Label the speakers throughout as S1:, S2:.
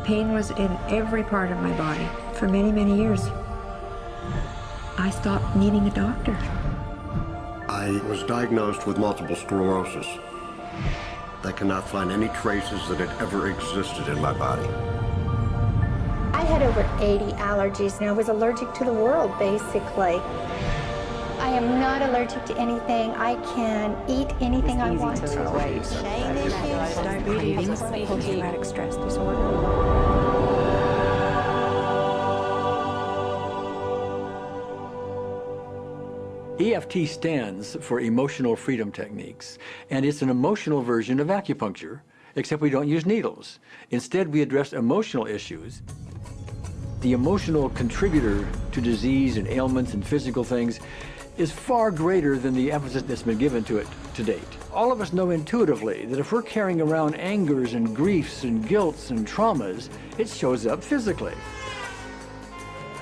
S1: pain was in every part of my body for many, many years. I stopped needing a doctor.
S2: I was diagnosed with multiple sclerosis. They cannot find any traces that it ever existed in my body.
S3: I had over 80 allergies, and I was allergic to the world, basically. I am not allergic to anything. I can eat anything I want to.
S1: Diabetes, post-traumatic stress disorder.
S4: EFT stands for Emotional Freedom Techniques, and it's an emotional version of acupuncture, except we don't use needles. Instead, we address emotional issues. The emotional contributor to disease and ailments and physical things is far greater than the emphasis that's been given to it to date. All of us know intuitively that if we're carrying around angers and griefs and guilts and traumas, it shows up physically.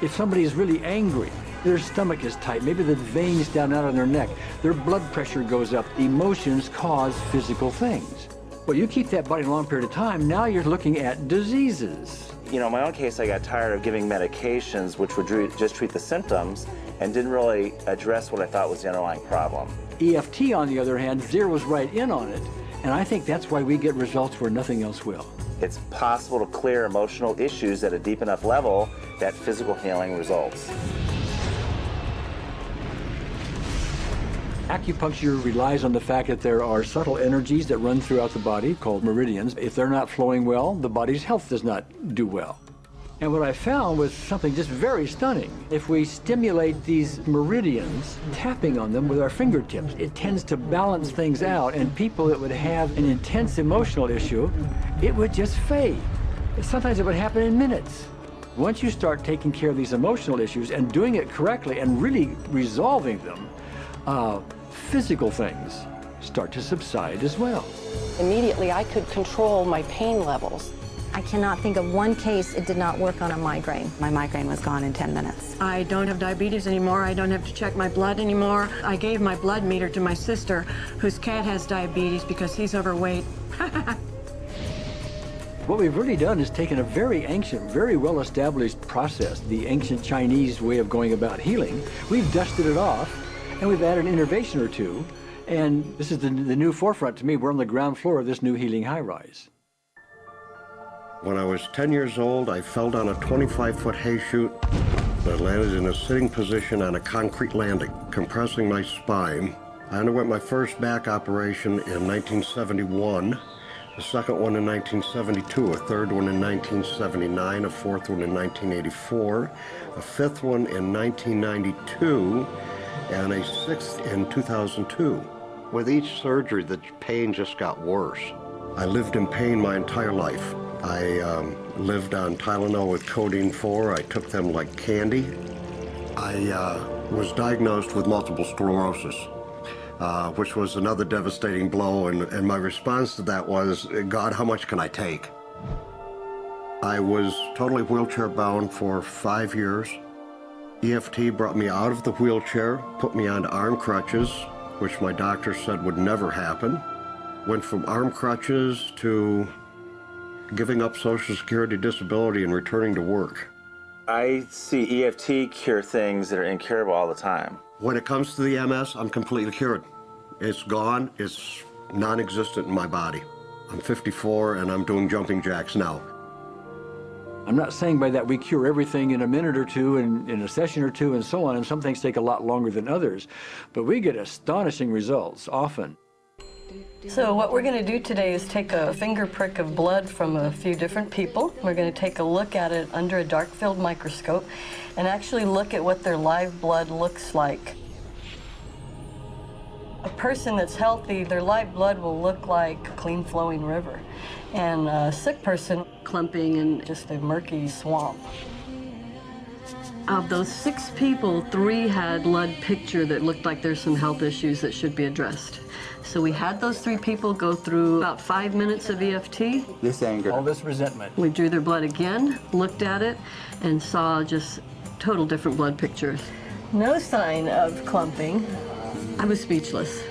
S4: If somebody is really angry, their stomach is tight, maybe the veins down out on their neck, their blood pressure goes up, emotions cause physical things. Well, you keep that body a long period of time, now you're looking at diseases.
S5: You know, in my own case, I got tired of giving medications which would just treat the symptoms and didn't really address what I thought was the underlying problem.
S4: EFT, on the other hand, zeroes right in on it, and I think that's why we get results where nothing else will.
S5: It's possible to clear emotional issues at a deep enough level that physical healing results.
S4: Acupuncture relies on the fact that there are subtle energies that run throughout the body called meridians. If they're not flowing well, the body's health does not do well. And what I found was something just very stunning. If we stimulate these meridians, tapping on them with our fingertips, it tends to balance things out, and people that would have an intense emotional issue, it would just fade. Sometimes it would happen in minutes. Once you start taking care of these emotional issues and doing it correctly and really resolving them, physical things start to subside as well.
S6: Immediately, I could control my pain levels.
S7: I cannot think of one case it did not work on a migraine. My migraine was gone in 10 minutes.
S1: I don't have diabetes anymore. I don't have to check my blood anymore. I gave my blood meter to my sister, whose cat has diabetes because he's overweight.
S4: What we've really done is taken a very ancient, very well-established process, the ancient Chinese way of going about healing. We've dusted it off, and we've added an innovation or two, and this is the new forefront to me. We're on the ground floor of this new healing high-rise.
S2: When I was 10 years old, I fell down a 25-foot hay chute. I landed in a sitting position on a concrete landing, compressing my spine. I underwent my first back operation in 1971, a second one in 1972, a third one in 1979, a fourth one in 1984, a fifth one in 1992, and a sixth in 2002. With each surgery, the pain just got worse. I lived in pain my entire life. I lived on Tylenol with codeine 4. I took them like candy. I was diagnosed with multiple sclerosis, which was another devastating blow, and my response to that was, God, how much can I take? I was totally wheelchair bound for 5 years. EFT brought me out of the wheelchair, put me on arm crutches, which my doctor said would never happen. Went from arm crutches to giving up Social Security disability and returning to work.
S5: I see EFT cure things that are incurable all the time.
S2: When it comes to the MS, I'm completely cured. It's gone, it's non-existent in my body. I'm 54 and I'm doing jumping jacks now.
S4: I'm not saying by that we cure everything in a minute or two and in a session or two and so on, and some things take a lot longer than others, but we get astonishing results often.
S6: So what we're going to do today is take a finger prick of blood from a few different people. We're going to take a look at it under a dark field microscope and actually look at what their live blood looks like. A person that's healthy, their live blood will look like a clean flowing river. And a sick person, clumping in just a murky swamp. Of those 6 people, 3 had blood picture that looked like there's some health issues that should be addressed. So we had those 3 people go through about 5 minutes of EFT.
S5: This anger.
S4: All this resentment.
S6: We drew their blood again, looked at it, and saw just total different blood pictures. No sign of clumping. I was speechless.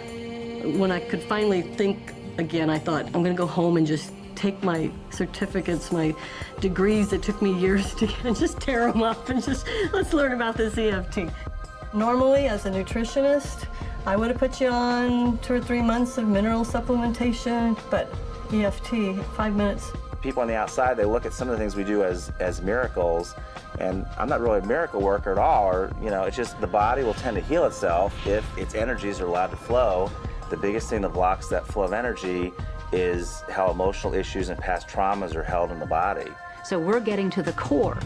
S6: When I could finally think again, I thought, I'm going to go home and just take my certificates, my degrees that took me years to get, and just tear them up and just, let's learn about this EFT. Normally, as a nutritionist, I would have put you on 2 or 3 months of mineral supplementation, but EFT, 5 minutes.
S5: People on the outside, they look at some of the things we do as miracles, and I'm not really a miracle worker at all, or, you know, it's just the body will tend to heal itself if its energies are allowed to flow. The biggest thing that blocks that flow of energy is how emotional issues and past traumas are held in the body.
S8: So we're getting to the core.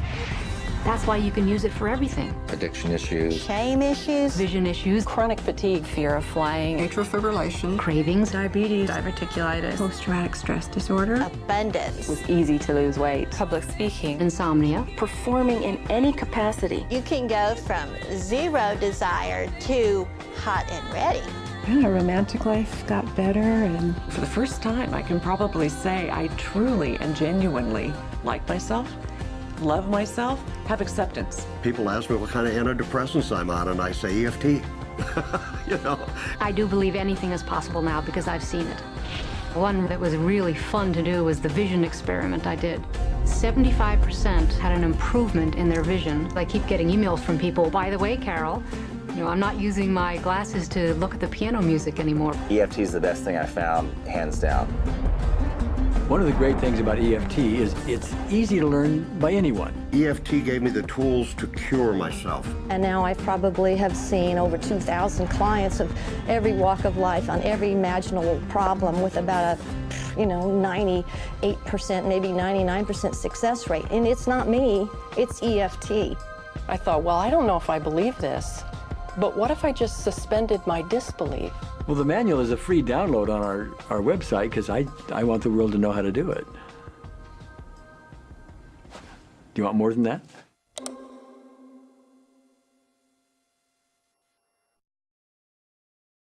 S8: That's why you can use it for everything.
S9: Addiction issues.
S7: Shame issues.
S8: Vision issues.
S10: Chronic fatigue, fear of flying,
S1: Atrial fibrillation,
S8: Cravings.
S1: diabetes, diverticulitis, post-traumatic stress disorder,
S7: Abundance.
S10: was easy to lose weight.
S11: public speaking,
S8: Insomnia.
S11: performing in any capacity.
S3: You can go from zero desire to hot and ready.
S12: Our romantic life got better, and for the first time, I can probably say I truly and genuinely like myself, love myself, have acceptance.
S2: People ask me what kind of antidepressants I'm on, and I say EFT. You know.
S8: I do believe anything is possible now because I've seen it. One that was really fun to do was the vision experiment I did. 75% had an improvement in their vision. I keep getting emails from people, by the way, Carol, you know, I'm not using my glasses to look at the piano music anymore.
S5: EFT is the best thing I found, hands down.
S4: One of the great things about EFT is it's easy to learn by anyone.
S2: EFT gave me the tools to cure myself.
S7: And now I probably have seen over 2,000 clients of every walk of life on every imaginable problem with about a, 98%, maybe 99% success rate. And it's not me, it's EFT.
S10: I thought, well, I don't know if I believe this, but what if I just suspended my disbelief?
S4: Well, the manual is a free download on our website because I want the world to know how to do it. Do you want more than that?